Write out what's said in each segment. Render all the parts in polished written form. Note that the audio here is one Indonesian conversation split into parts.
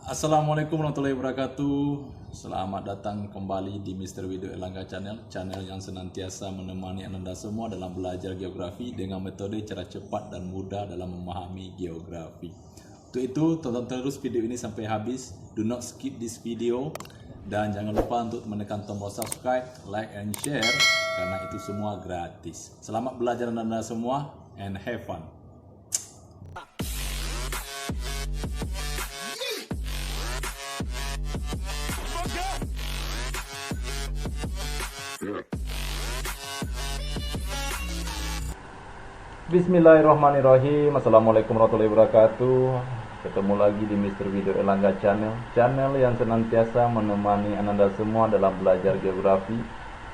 Assalamualaikum warahmatullahi wabarakatuh. Selamat datang kembali di Mr. Widow Erlangga Channel yang senantiasa menemani Anda semua dalam belajar geografi dengan metode cara cepat dan mudah dalam memahami geografi. Untuk itu, tonton terus video ini sampai habis. Do not skip this video dan jangan lupa untuk menekan tombol subscribe, like and share karena itu semua gratis. Selamat belajar Anda semua and have fun. Bismillahirrahmanirrahim. Assalamualaikum warahmatullahi wabarakatuh. Ketemu lagi di Mr. Widow Erlangga Channel yang senantiasa menemani Anda semua dalam belajar geografi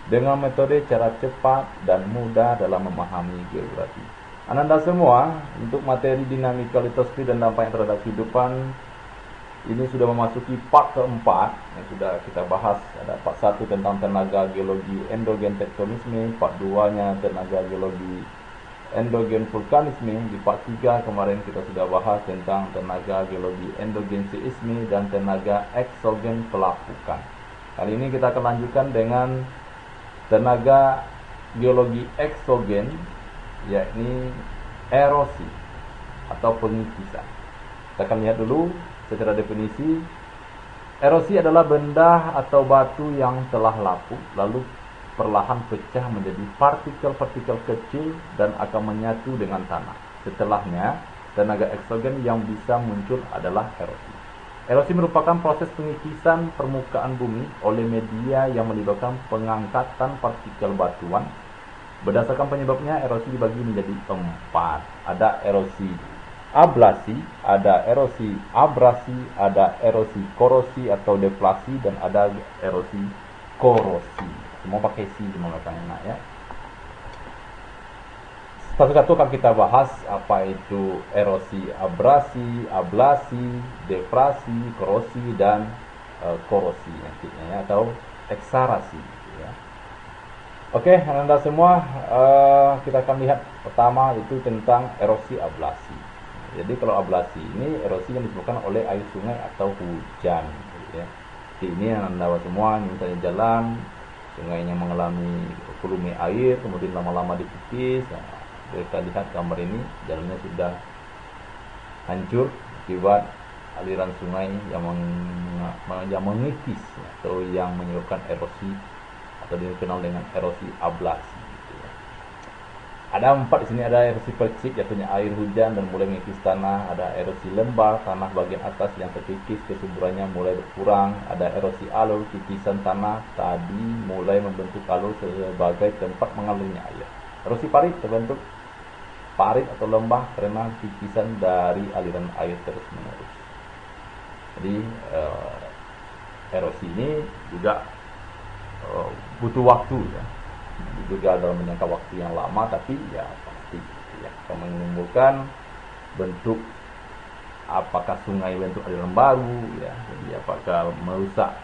dengan metode cara cepat dan mudah dalam memahami geografi. Anda semua, untuk materi dinamika litosfer dan dampaknya terhadap kehidupan ini sudah memasuki part keempat yang sudah kita bahas. Ada part 1 tentang tenaga geologi endogen tektonisme, part 2-nya tenaga geologi endogen vulkanisme. Di part 3 kemarin kita sudah bahas tentang tenaga geologi endogen seisme dan tenaga eksogen pelapukan. Kali ini kita akan lanjutkan dengan tenaga geologi eksogen, yakni erosi atau pengikisan. Kita akan lihat dulu secara definisi. Erosi adalah benda atau batu yang telah lapuk lalu perlahan pecah menjadi partikel-partikel kecil dan akan menyatu dengan tanah. Setelahnya, tenaga eksogen yang bisa muncul adalah erosi. Erosi merupakan proses pengikisan permukaan bumi oleh media yang melibatkan pengangkatan partikel batuan. Berdasarkan penyebabnya, erosi dibagi menjadi 4. Ada erosi ablasi, ada erosi abrasi, ada erosi korosi atau deflasi, dan ada erosi korosi. Semua pakai si semua enak ya. Satu-satu akan kita bahas apa itu erosi abrasi, ablasi, deflasi, korosi, dan korosi nantinya ya, atau eksarasi ya. Oke, Anda semua, kita akan lihat pertama itu tentang erosi ablasi. Jadi kalau ablasi ini erosi yang disebabkan oleh air sungai atau hujan ya. Ini Anda semua misalnya jalan, sungainya mengalami volume air, kemudian lama-lama dikikis. Nah, kita lihat gambar ini, jalannya sudah hancur akibat aliran sungai yang mengikis atau yang menyebabkan erosi atau dikenal dengan erosi ablasi. Ada 4 di sini. Ada erosi percik, jatuhnya air hujan dan mulai mengikis tanah. Ada erosi lembah, tanah bagian atas yang terkikis kesuburannya mulai berkurang. Ada erosi alur, kikisan tanah tadi mulai membentuk alur sebagai tempat mengalirnya air. Erosi parit, terbentuk parit atau lembah karena kikisan dari aliran air terus menerus. Jadi erosi ini juga butuh waktu ya. Juga dalam menjangka waktu yang lama, tapi ya pasti ya, akan menimbulkan bentuk, apakah sungai bentuk aliran baru ya, jadi apakah merusak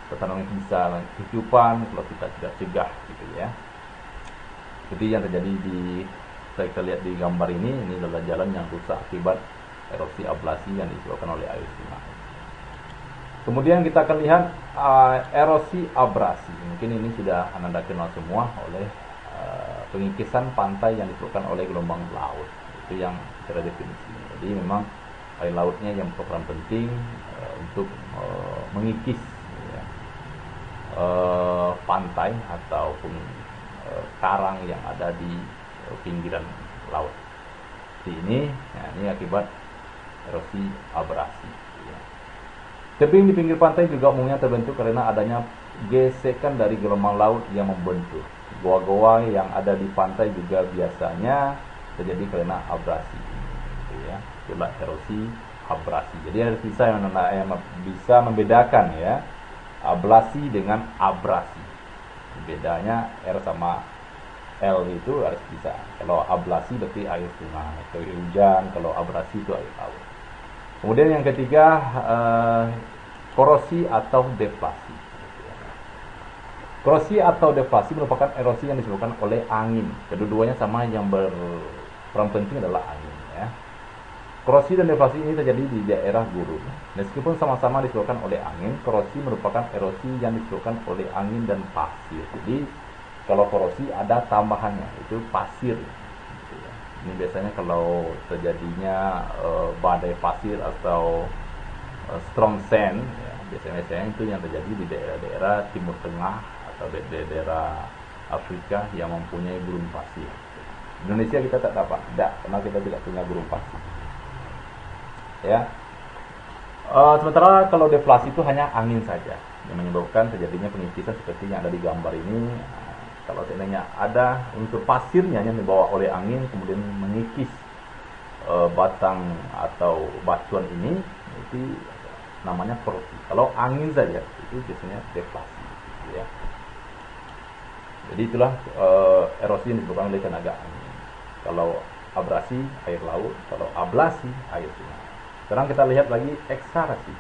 tatanan bisa kehidupan kalau kita tidak cegah gitu ya. Jadi yang terjadi kita lihat di gambar ini adalah jalan yang rusak akibat erosi ablasi yang disebabkan oleh air sungai. Kemudian kita akan lihat erosi abrasi. Mungkin ini sudah Anda kenal semua oleh pengikisan pantai yang disebabkan oleh gelombang laut. Itu yang secara definisi. Jadi memang air lautnya yang berperan penting untuk mengikis ya, pantai ataupun karang yang ada di pinggiran laut. Jadi ini akibat erosi abrasi. Tebing di pinggir pantai juga umumnya terbentuk karena adanya gesekan dari gelombang laut yang membentuk. Goa-goa yang ada di pantai juga biasanya terjadi karena abrasi. Ya, itulah erosi abrasi. Jadi harus bisa yang bisa membedakan ya ablasi dengan abrasi. Bedanya R sama L itu harus bisa. Kalau ablasi berarti air sungai, atau air hujan. Kalau abrasi itu air laut. Kemudian yang ketiga, korosi atau deflasi. Korosi atau deflasi merupakan erosi yang disebabkan oleh angin. Kedua-duanya sama, yang berperan penting adalah angin ya. Korosi dan deflasi ini terjadi di daerah gurun. Meskipun sama-sama disebabkan oleh angin, korosi merupakan erosi yang disebabkan oleh angin dan pasir. Jadi kalau korosi ada tambahannya, itu pasir. Ini biasanya kalau terjadinya badai pasir atau strong sand, ya, biasanya itu yang terjadi di daerah-daerah Timur Tengah atau daerah Afrika yang mempunyai gurun pasir. Indonesia kita tak dapat, karena kita tidak punya gurun pasir. Ya, sementara kalau deflasi itu hanya angin saja yang menyebabkan terjadinya pengikisan seperti yang ada di gambar ini. Kalau seandainya ada unsur pasirnya yang dibawa oleh angin kemudian mengikis batang atau batuan ini, itu namanya korosi. Kalau angin saja itu biasanya deflasi, ya. Jadi itulah erosi yang disebabkan oleh tenaga angin. Kalau abrasi air laut, kalau ablasi air sungai. Sekarang kita lihat lagi eksarasi.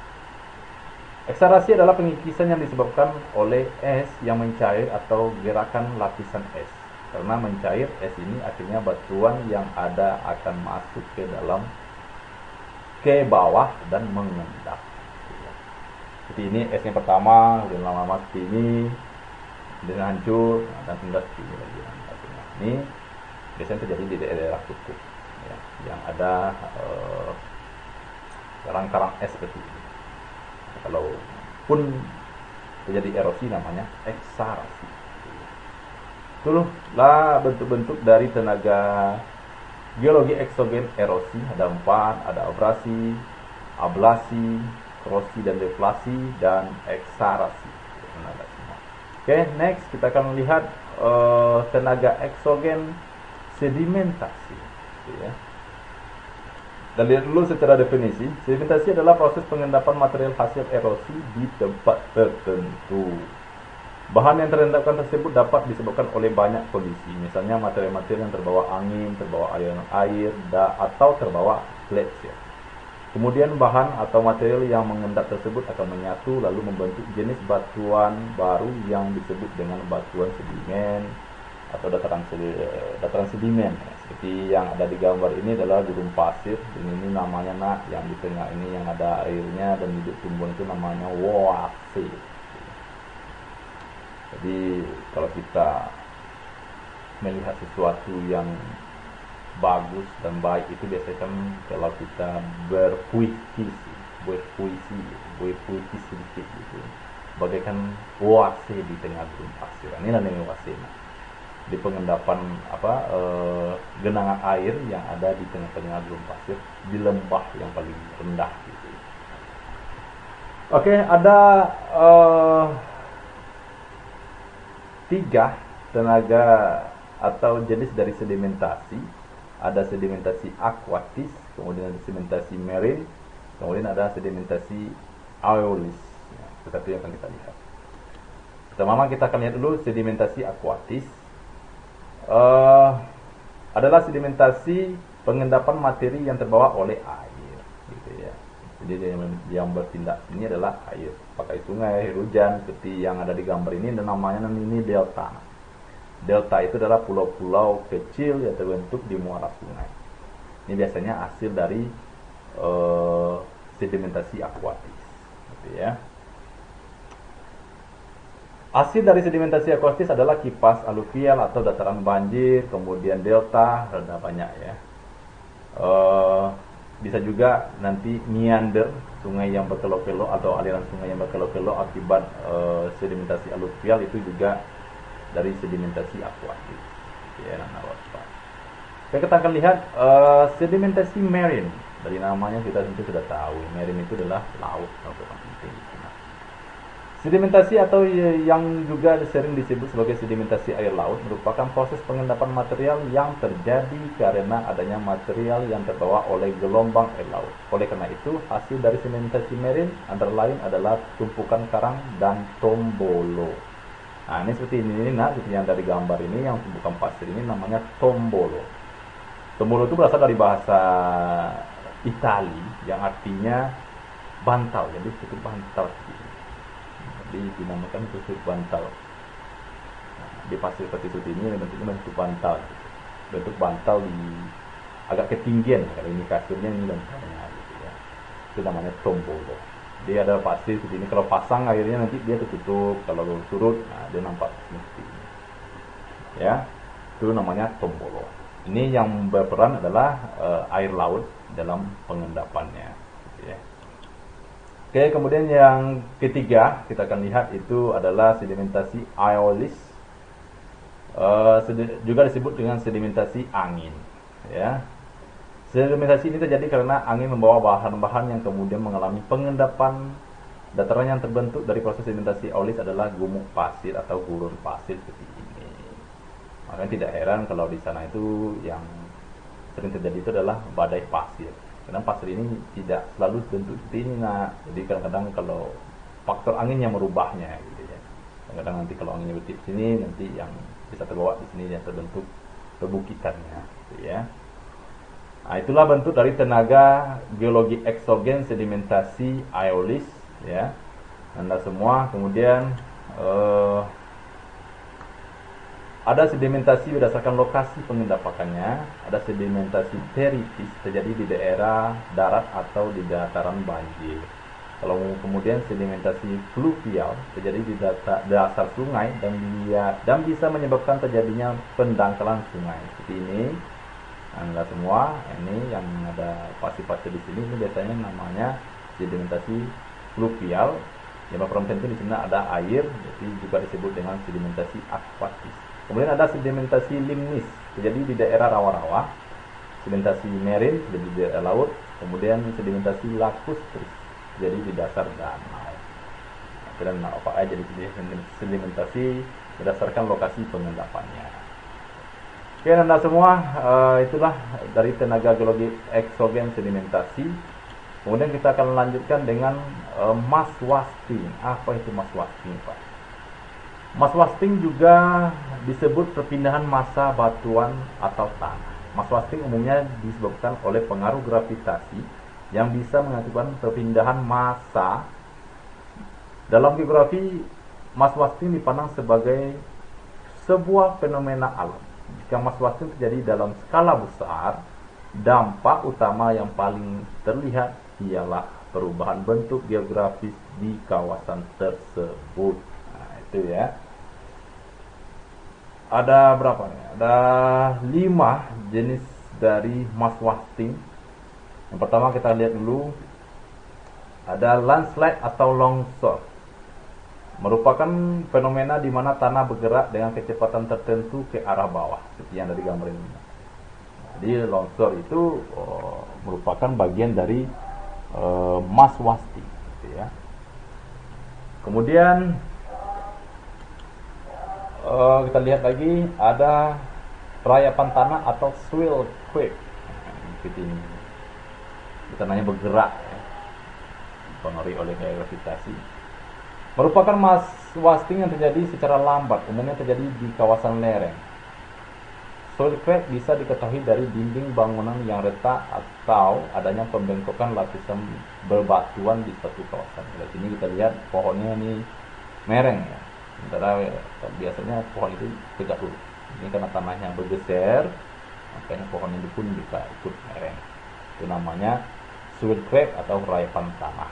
Eksarasi adalah pengikisan yang disebabkan oleh es yang mencair atau gerakan lapisan es. Karena mencair, es ini akhirnya batuan yang ada akan masuk ke bawah dan mengendap. Seperti ini esnya pertama, kemudian lama-lama seperti ini, kemudian hancur, dan tinggal seperti ini lagi. Ini biasanya terjadi di daerah kutub, ya, yang ada karang-karang es seperti ini. Kalau pun terjadi erosi namanya eksarasi. Itulah bentuk-bentuk dari tenaga geologi eksogen erosi. Ada 4, ada abrasi, ablasi, korosi dan deflasi, dan eksarasi. Oke, next kita akan melihat tenaga eksogen sedimentasi. Ya. Dan lihat dulu secara definisi. Sedimentasi adalah proses pengendapan material hasil erosi di tempat tertentu. Bahan yang terendapkan tersebut dapat disebabkan oleh banyak kondisi. Misalnya material-material yang terbawa angin, terbawa aliran air, atau terbawa glacier. Kemudian bahan atau material yang mengendap tersebut akan menyatu lalu membentuk jenis batuan baru yang disebut dengan batuan sedimen atau dataran sedimen. Seperti yang ada di gambar ini adalah gurun pasir, dan ini namanya yang di tengah ini yang ada airnya dan hidup tumbuhan itu namanya oase. Jadi kalau kita melihat sesuatu yang bagus dan baik itu biasanya kan kalau kita berpuisi sedikit gitu, bagaikan oase di tengah gurun pasir. Ini namanya oase. Di pengendapan genangan air yang ada di tengah-tengah gurun pasir di lembah yang paling rendah gitu. Oke, ada 3 tenaga atau jenis dari sedimentasi. Ada sedimentasi akuatis, kemudian ada sedimentasi marine, kemudian ada sedimentasi aeolis. Ya, seperti yang akan kita lihat. Pertama kita akan lihat dulu sedimentasi akuatis. Adalah sedimentasi pengendapan materi yang terbawa oleh air, gitu ya. Jadi yang bertindak ini adalah air, pakai sungai, air hujan, seperti yang ada di gambar ini, dan namanya ini delta. Delta itu adalah pulau-pulau kecil yang terbentuk di muara sungai. Ini biasanya hasil dari sedimentasi akuatis, gitu ya. Hasil dari sedimentasi akuatis adalah kipas aluvial atau dataran banjir, kemudian delta, ada banyak ya. Bisa juga nanti meander, sungai yang berkelok-kelok atau aliran sungai yang berkelok-kelok akibat sedimentasi aluvial, itu juga dari sedimentasi akuatis. Ya, Oke, kita akan lihat sedimentasi marine. Dari namanya kita tentu sudah tahu, marine itu adalah laut atau penting. Sedimentasi atau yang juga sering disebut sebagai sedimentasi air laut merupakan proses pengendapan material yang terjadi karena adanya material yang terbawa oleh gelombang air laut. Oleh karena itu, hasil dari sedimentasi marine antara lain adalah tumpukan karang dan tombolo. Nah, ini seperti ini, seperti yang dari gambar ini, yang tumpukan pasir ini namanya tombolo. Tombolo itu berasal dari bahasa Itali yang artinya bantal, jadi seperti bantal. Dinamakan tusuk bantal. Nah, di pasir seperti ini bentuknya bentuk bantal. Bentuk bantal agak ketinggian. Kalau ini kasurnya, ini longsornya gitu ya. Itu namanya tombolo. Dia ada pasir seperti ini. Kalau pasang airnya nanti dia tertutup. Kalau surut, nah, dia nampak seperti ini. Ya, itu namanya tombolo. Ini yang berperan adalah air laut dalam pengendapannya. Gitu ya. Oke, kemudian yang ketiga kita akan lihat itu adalah sedimentasi aeolis, juga disebut dengan sedimentasi angin. Ya, sedimentasi ini terjadi karena angin membawa bahan-bahan yang kemudian mengalami pengendapan. Dataran yang terbentuk dari proses sedimentasi aeolis adalah gumuk pasir atau gurun pasir seperti ini. Makanya tidak heran kalau di sana itu yang sering terjadi itu adalah badai pasir. Karena pasir ini tidak selalu bentuk seperti ini, nah. Jadi kadang-kadang kalau faktor angin yang merubahnya gitu ya. Kadang-kadang nanti kalau anginnya bertiup sini, nanti yang bisa terbawa di sini yang terbentuk perbukitannya gitu ya. Nah, itulah bentuk dari tenaga geologi eksogen sedimentasi aeolis ya. Anda semua. Kemudian ada sedimentasi berdasarkan lokasi pengendapannya, ada sedimentasi teritis terjadi di daerah darat atau di dataran banjir. Kalau kemudian sedimentasi fluvial terjadi di dasar sungai dan bisa menyebabkan terjadinya pendangkalan sungai. Seperti ini, Anda semua, ini yang ada pasir-pasir di sini, ini biasanya namanya sedimentasi fluvial. Yang berperan penting di sini ada air, jadi juga disebut dengan sedimentasi aquatis. Kemudian ada sedimentasi limnis, terjadi di daerah rawa-rawa. Sedimentasi marin, terjadi di daerah laut. Kemudian sedimentasi lacustris, terjadi di dasar danau. Dan apa aja jadi sedimentasi berdasarkan lokasi pengendapannya. Oke, Anda semua, itulah dari tenaga geologi eksogen sedimentasi. Kemudian kita akan lanjutkan dengan mass wasting. Apa itu mass wasting, Pak? Mass wasting juga disebut perpindahan massa batuan atau tanah. Mass wasting umumnya disebabkan oleh pengaruh gravitasi yang bisa mengakibatkan perpindahan massa. Dalam geografi, mass wasting dipandang sebagai sebuah fenomena alam. Jika mass wasting terjadi dalam skala besar, dampak utama yang paling terlihat ialah perubahan bentuk geografis di kawasan tersebut. Nah, itu ya. Ada berapa nih? Ada 5 jenis dari mass wasting. Yang pertama kita lihat dulu, ada landslide atau longsor. Merupakan fenomena di mana tanah bergerak dengan kecepatan tertentu ke arah bawah, seperti yang dari gambar ini. Jadi longsor itu merupakan bagian dari mass wasting, gitu ya. Kemudian kita lihat lagi ada rayapan tanah atau swell quake. Seperti ini. Tanahnya bergerak, ya, dipengaruhi oleh gravitasi. Merupakan mass wasting yang terjadi secara lambat, umumnya terjadi di kawasan lereng. Soil crack bisa diketahui dari dinding bangunan yang retak atau adanya pembengkokan lapisan berbatuan di suatu kawasan. Di sini kita lihat pohonnya ini mereng ya. Sementara biasanya pohon itu tegak dulu. Ini karena tanahnya bergeser, makanya pohon itu pun bisa ikut mereng. Itu namanya soil crack atau rayapan tanah.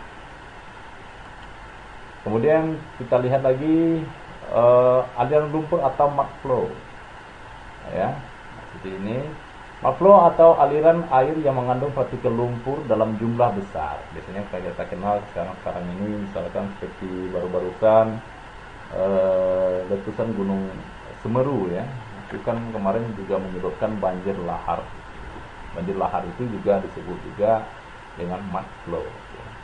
Kemudian kita lihat lagi aliran lumpur atau mud flow. Ya, seperti ini. Mud flow atau aliran air yang mengandung partikel lumpur dalam jumlah besar. Biasanya kita kenal sekarang ini, misalkan seperti baru-barusan letusan Gunung Semeru ya. Itu kan kemarin juga menyebabkan banjir lahar. Banjir lahar itu juga disebut juga dengan mud flow.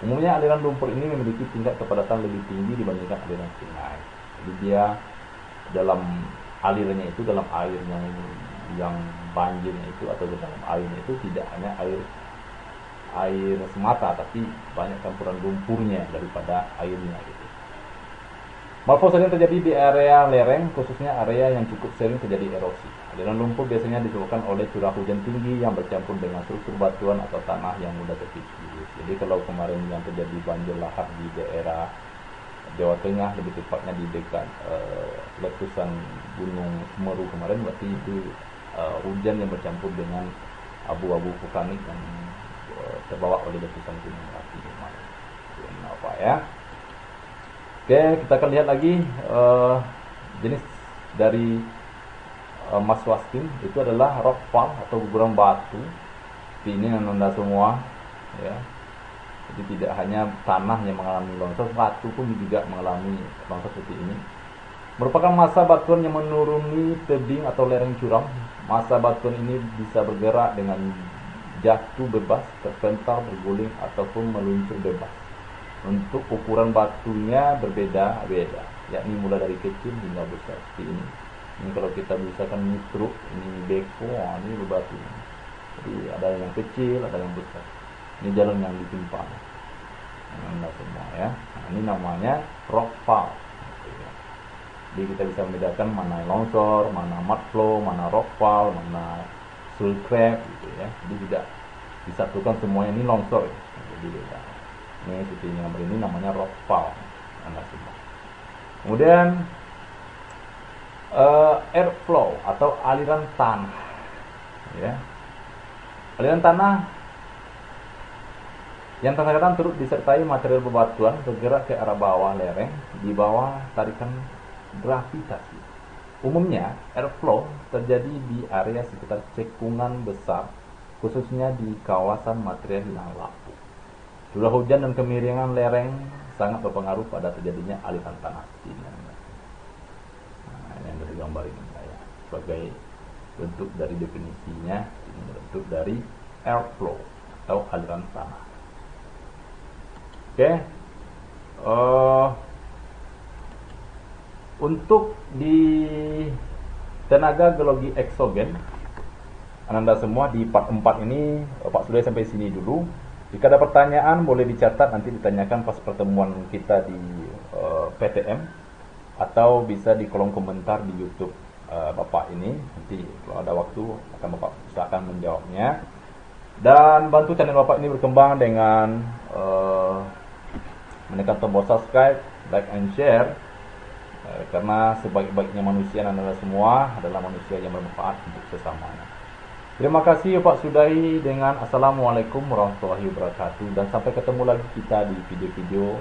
Umumnya aliran lumpur ini memiliki tingkat kepadatan lebih tinggi dibandingkan aliran sungai. Jadi dia dalam alirannya itu, dalam airnya yang banjirnya itu atau dalam airnya itu tidak hanya air semata, tapi banyak campuran lumpurnya daripada airnya gitu. Mud sering terjadi di area lereng, khususnya area yang cukup sering terjadi erosi. Aliran lumpur biasanya disebabkan oleh curah hujan tinggi yang bercampur dengan struktur batuan atau tanah yang mudah terkikis. Jadi kalau kemarin yang terjadi banjir lahar di daerah Jawa Tengah, lebih tepatnya di dekat letusan Gunung Semeru kemarin, berarti itu hujan yang bercampur dengan abu-abu vulkanik yang terbawa oleh letusan gunung api kemarin. Apa ya? Oke, kita akan lihat lagi jenis dari Mas Wastim, itu adalah rockfall atau guguran batu. Ini Anda semua, ya. Jadi tidak hanya tanah yang mengalami longsor, batu pun juga mengalami longsor seperti ini. Merupakan massa batuan yang menuruni tebing atau lereng curam. Massa batuan ini bisa bergerak dengan jatuh bebas, terpental, berguling, ataupun meluncur bebas. Untuk ukuran batunya berbeda-beda, yakni mulai dari kecil hingga besar seperti ini. Ini kalau kita misalkan ini truk, ini beko, ini batu. Jadi ada yang kecil, ada yang besar. Ini jalan yang ditimpa. Anda semua ya. Nah, ini namanya rockfall. Jadi kita bisa membedakan mana longsor, mana mudflow, mana rockfall, mana soil crack gitu ya. Jadi tidak disatukan semuanya ini longsor. Jadi beda. Ini seperti ini gambar ini namanya rockfall. Anda semua. Kemudian airflow atau aliran tanah. Ya. Aliran tanah yang terkadang turut disertai material bebatuan bergerak ke arah bawah lereng di bawah tarikan gravitasi. Umumnya, airflow terjadi di area sekitar cekungan besar, khususnya di kawasan material yang lapuk. Curah hujan dan kemiringan lereng sangat berpengaruh pada terjadinya aliran tanah. Ini yang dari gambar ini saya sebagai bentuk dari definisinya, ini bentuk dari airflow atau aliran tanah. Oke. Untuk di tenaga geologi eksogen, Anda semua di part 4 ini Pak sudah sampai sini dulu. Jika ada pertanyaan boleh dicatat, nanti ditanyakan pas pertemuan kita di PTM, atau bisa di kolom komentar di YouTube Bapak ini. Nanti kalau ada waktu akan Bapak usahakan menjawabnya. Dan bantu channel Bapak ini berkembang dengan menekan tombol subscribe, like and share, karena sebaik-baiknya manusia Anda semua adalah manusia yang bermanfaat untuk sesamanya. Terima kasih Pak sudahi dengan Assalamualaikum warahmatullahi wabarakatuh, dan sampai ketemu lagi kita di video-video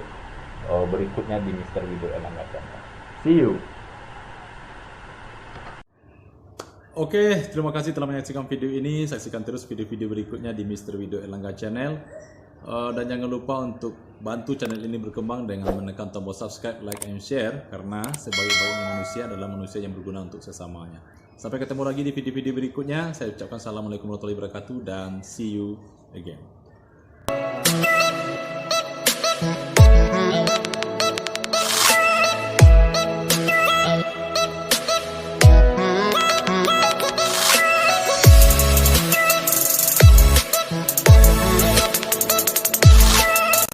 berikutnya di Mr. Wido Erlangga Channel. See you. Oke, terima kasih telah menyaksikan video ini. Saksikan terus video-video berikutnya di Mr. Wido Erlangga Channel. Dan jangan lupa untuk bantu channel ini berkembang dengan menekan tombol subscribe, like, and share, karena sebaik-baiknya manusia adalah manusia yang berguna untuk sesamanya. Sampai ketemu lagi di video-video berikutnya. Saya ucapkan Assalamualaikum warahmatullahi wabarakatuh dan see you again.